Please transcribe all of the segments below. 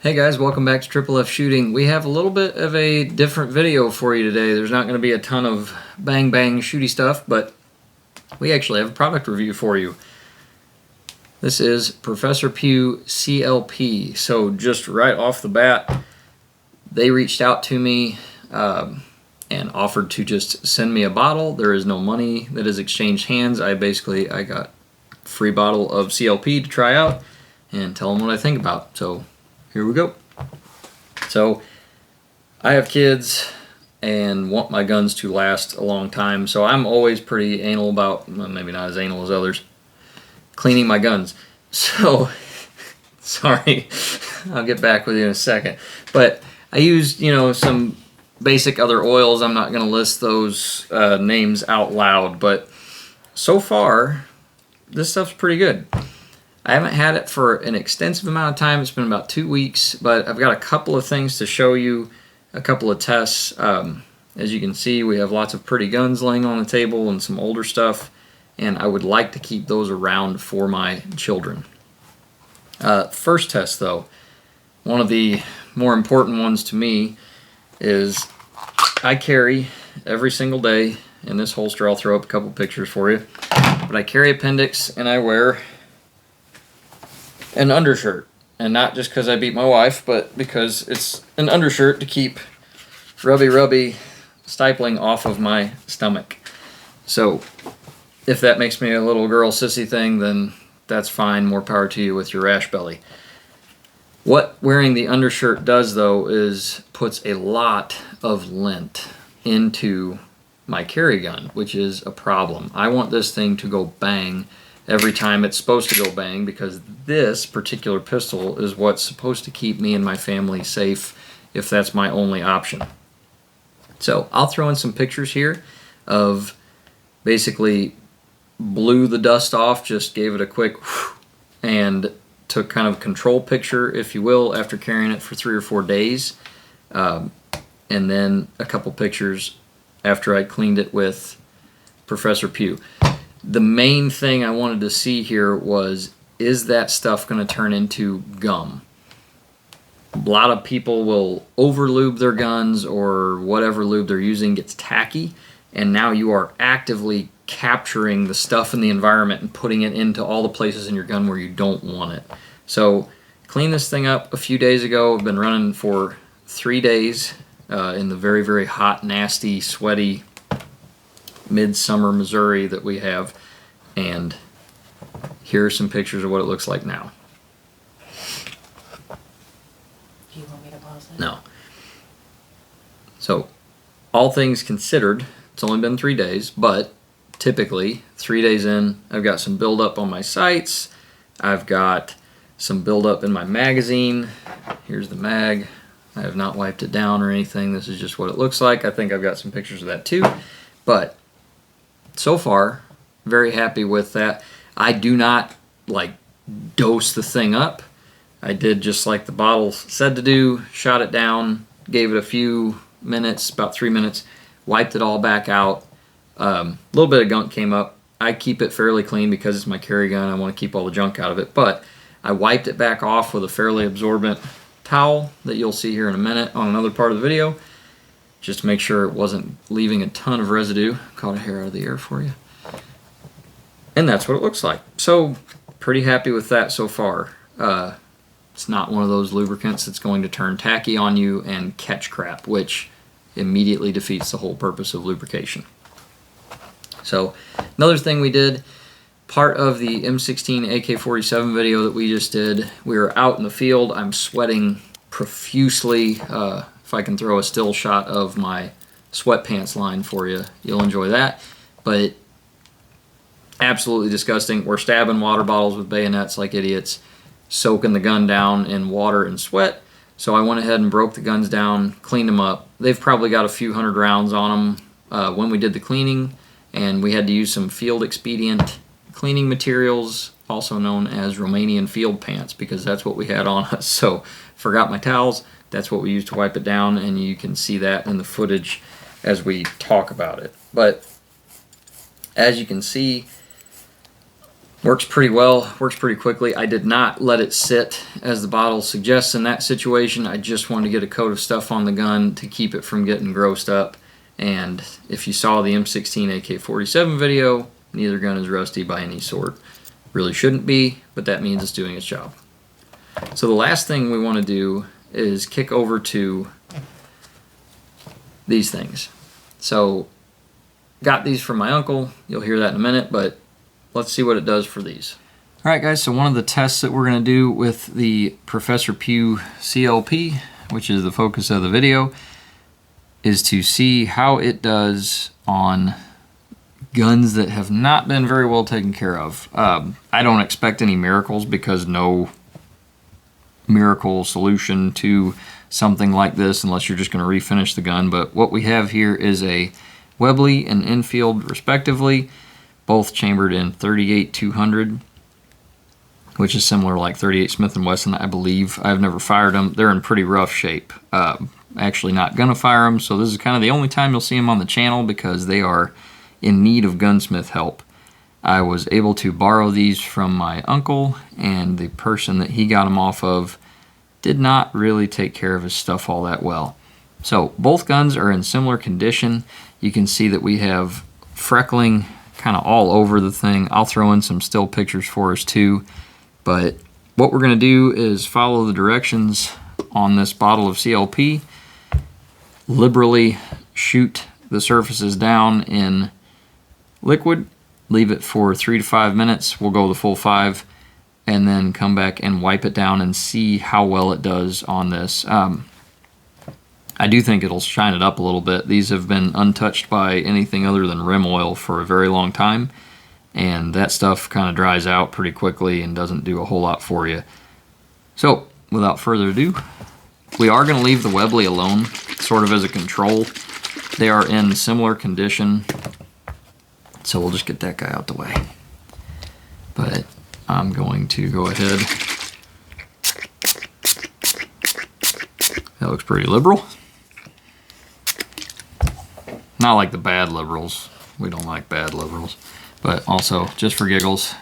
Hey guys, welcome back to Triple F Shooting. We have a little bit of a different video for you today. There's not going to be a ton of bang bang shooty stuff, but we actually have a product review for you. This is Professor Pew CLP. So just right off the bat, they reached out to me and offered to just send me a bottle. There is no money that is exchanged hands. I got a free bottle of CLP to try out and tell them what I think about. So here we go. So I have kids and want my guns to last a long time, so I'm always pretty anal about, well, maybe not as anal as others, cleaning my guns. So sorry, I'll get back with you in a second. But I used, some basic other oils. I'm not going to list those names out loud, but so far this stuff's pretty good. I haven't had it for an extensive amount of time. It's been about 2 weeks, but I've got a couple of things to show you, a couple of tests. As you can see, we have lots of pretty guns laying on the table and some older stuff, and I would like to keep those around for my children. First test, though, one of the more important ones to me is I carry every single day in this holster. I'll throw up a couple pictures for you, but I carry appendix and I wear an undershirt, and not just because I beat my wife, but because it's an undershirt to keep rubby stifling off of my stomach. So if that makes me a little girl sissy thing, then that's fine. More power to you with your rash belly. What wearing the undershirt does, though, is puts a lot of lint into my carry gun, which is a problem. I want this thing to go bang every time it's supposed to go bang, because this particular pistol is what's supposed to keep me and my family safe if that's my only option. So I'll throw in some pictures here of basically blew the dust off, just gave it a quick whew, and took kind of a control picture, if you will, after carrying it for 3 or 4 days. And then a couple pictures after I cleaned it with Professor Pew. The main thing I wanted to see here was, is that stuff going to turn into gum? A lot of people will over lube their guns, or whatever lube they're using gets tacky, and now you are actively capturing the stuff in the environment and putting it into all the places in your gun where you don't want it. So cleaned this thing up a few days ago. I've been running for 3 days in the very, very hot, nasty, sweaty midsummer Missouri that we have, and here are some pictures of what it looks like now. Do you want me to pause it? No. So all things considered, it's only been 3 days, but typically 3 days in, I've got some buildup on my sights, I've got some buildup in my magazine. Here's the mag. I have not wiped it down or anything. This is just what it looks like. I think I've got some pictures of that too, but so far, very happy with that. I do not dose the thing up. I did just like the bottle said to do, shot it down, gave it a few minutes, about 3 minutes, wiped it all back out. A little bit of gunk came up. I keep it fairly clean because it's my carry gun. I want to keep all the junk out of it, but I wiped it back off with a fairly absorbent towel that you'll see here in a minute on another part of the video, just to make sure it wasn't leaving a ton of residue. Caught a hair out of the air for you. And that's what it looks like. So pretty happy with that so far. It's not one of those lubricants that's going to turn tacky on you and catch crap, which immediately defeats the whole purpose of lubrication. So another thing we did, part of the M16 AK-47 video that we just did, we were out in the field. I'm sweating profusely. If I can throw a still shot of my sweatpants line for you, you'll enjoy that. But absolutely disgusting. We're stabbing water bottles with bayonets like idiots, soaking the gun down in water and sweat. So I went ahead and broke the guns down, cleaned them up. They've probably got a few hundred rounds on them when we did the cleaning, and we had to use some field expedient cleaning materials, also known as Romanian field pants, because that's what we had on us. So forgot my towels. That's what we used to wipe it down, and you can see that in the footage as we talk about it. But as you can see, Works pretty well, works pretty quickly. I did not let it sit as the bottle suggests in that situation. I just wanted to get a coat of stuff on the gun to keep it from getting grossed up. And if you saw the M16 AK-47 video, neither gun is rusty by any sort. Really shouldn't be, but that means it's doing its job. So the last thing we want to do is kick over to these things. So got these from my uncle. You'll hear that in a minute, but let's see what it does for these. All right, guys, so one of the tests that we're going to do with the Professor Pew CLP, which is the focus of the video, is to see how it does on guns that have not been very well taken care of. I don't expect any miracles because no miracle solution to something like this unless you're just going to refinish the gun. But what we have here is a Webley and Enfield respectively, both chambered in 38-200, which is similar like 38 Smith & Wesson, I believe. I've never fired them. They're in pretty rough shape. Actually not gonna fire them, so this is kind of the only time you'll see them on the channel because they are in need of gunsmith help. I was able to borrow these from my uncle, and the person that he got them off of did not really take care of his stuff all that well. So both guns are in similar condition. You can see that we have freckling kind of all over the thing. I'll throw in some still pictures for us too, but what we're going to do is follow the directions on this bottle of CLP, liberally shoot the surfaces down in liquid, leave it for 3 to 5 minutes. We'll go the full 5 and then come back and wipe it down and see how well it does on this. I do think it'll shine it up a little bit. These have been untouched by anything other than rim oil for a very long time, and that stuff kind of dries out pretty quickly and doesn't do a whole lot for you. So without further ado, we are going to leave the Webley alone, sort of as a control. They are in similar condition, so we'll just get that guy out the way. But I'm going to go ahead. That looks pretty liberal. Not like the bad liberals. We don't like bad liberals. But also, just for giggles,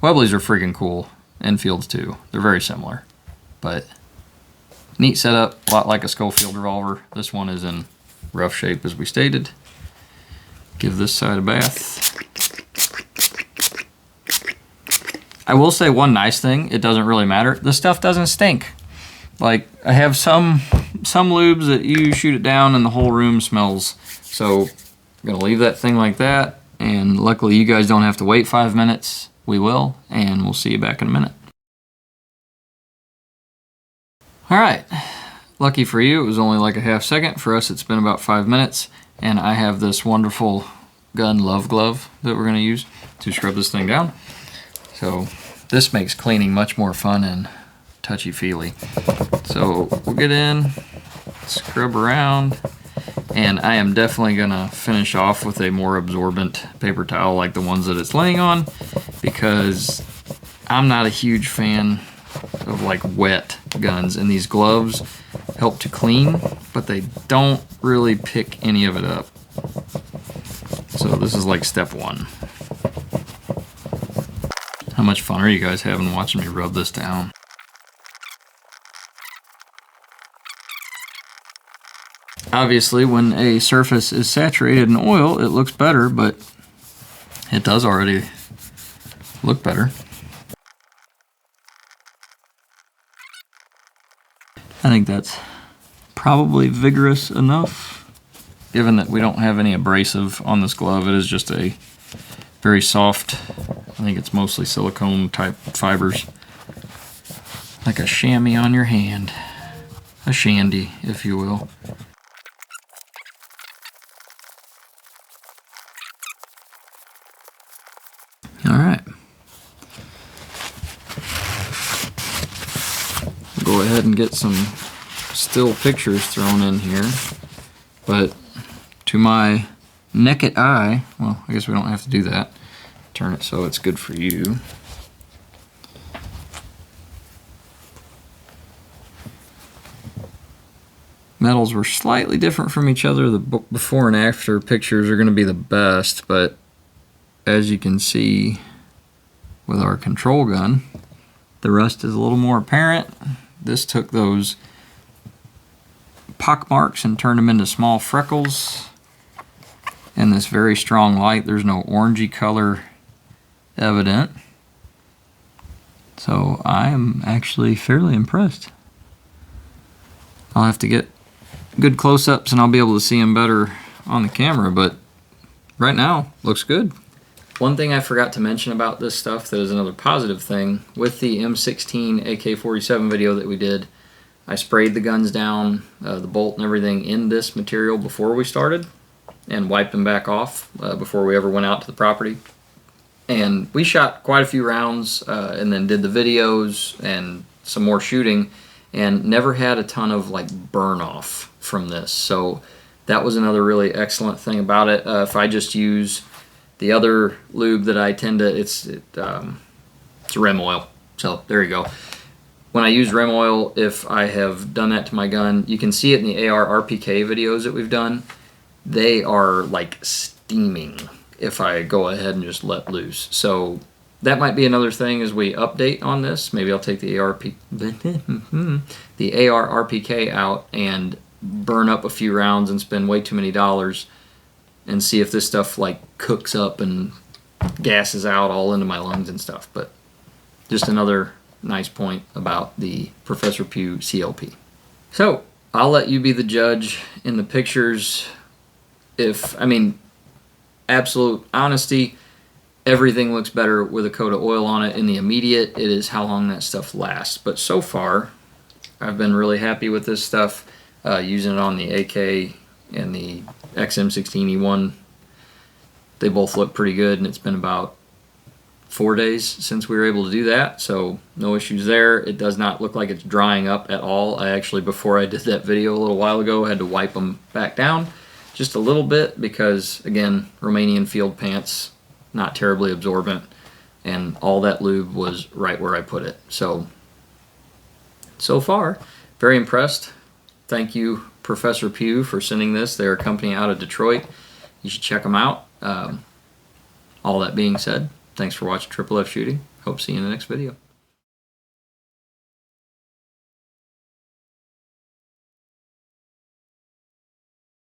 Webleys are freaking cool. Enfields too. They're very similar. But neat setup, a lot like a Schofield revolver. This one is in rough shape as we stated. Give this side a bath. I will say one nice thing, it doesn't really matter. This stuff doesn't stink. Like, I have some lubes that you shoot it down and the whole room smells. So I'm gonna leave that thing like that, and luckily you guys don't have to wait 5 minutes. We will, and we'll see you back in a minute. All right, lucky for you, it was only like a half second. For us, it's been about 5 minutes, and I have this wonderful gun love glove that we're gonna use to scrub this thing down. So this makes cleaning much more fun and touchy-feely. So we'll get in, scrub around, and I am definitely gonna finish off with a more absorbent paper towel like the ones that it's laying on, because I'm not a huge fan of like wet guns, and these gloves help to clean, but they don't really pick any of it up. So this is like step one. How much fun are you guys having watching me rub this down? Obviously, when a surface is saturated in oil, it looks better, but it does already look better. I think that's probably vigorous enough, given that we don't have any abrasive on this glove. It is just a very soft, I think it's mostly silicone type fibers, like a chamois on your hand, a shandy, if you will. All right. Go ahead and get some still pictures thrown in here, but to my naked eye, well, I guess we don't have to do that. Turn it so it's good for you. Metals were slightly different from each other. The before and after pictures are going to be the best, but as you can see, with our control gun. The rust is a little more apparent. This took those pock marks and turned them into small freckles. In this very strong light, there's no orangey color evident. So I am actually fairly impressed. I'll have to get good close-ups and I'll be able to see them better on the camera, but right now, looks good. One thing I forgot to mention about this stuff that is another positive thing, with the M16 AK-47 video that we did, I sprayed the guns down, the bolt and everything in this material before we started, and wiped them back off before we ever went out to the property. And we shot quite a few rounds and then did the videos and some more shooting, and never had a ton of like burn off from this. So that was another really excellent thing about it. If I just use the other lube that I tend to, it's Rem oil. So there you go. When I use Rem oil, if I have done that to my gun, you can see it in the AR RPK videos that we've done. They are like steaming if I go ahead and just let loose. So that might be another thing as we update on this. Maybe I'll take the AR RPK out and burn up a few rounds and spend way too many dollars and see if this stuff like cooks up and gases out all into my lungs and stuff. But just another nice point about the Professor Pew CLP. So I'll let you be the judge in the pictures. Absolute honesty, everything looks better with a coat of oil on it. In the immediate, it is how long that stuff lasts. But so far, I've been really happy with this stuff. Using it on the AK and the XM16E1, they both look pretty good, and it's been about 4 days since we were able to do that, so no issues there. It does not look like it's drying up at all. I actually, before I did that video a little while ago, had to wipe them back down just a little bit because, again, Romanian field pants, not terribly absorbent, and all that lube was right where I put it. So far, very impressed. Thank you, Professor Pew, for sending this. They're a company out of Detroit. You should check them out. All that being said, thanks for watching Triple F Shooting. Hope to see you in the next video.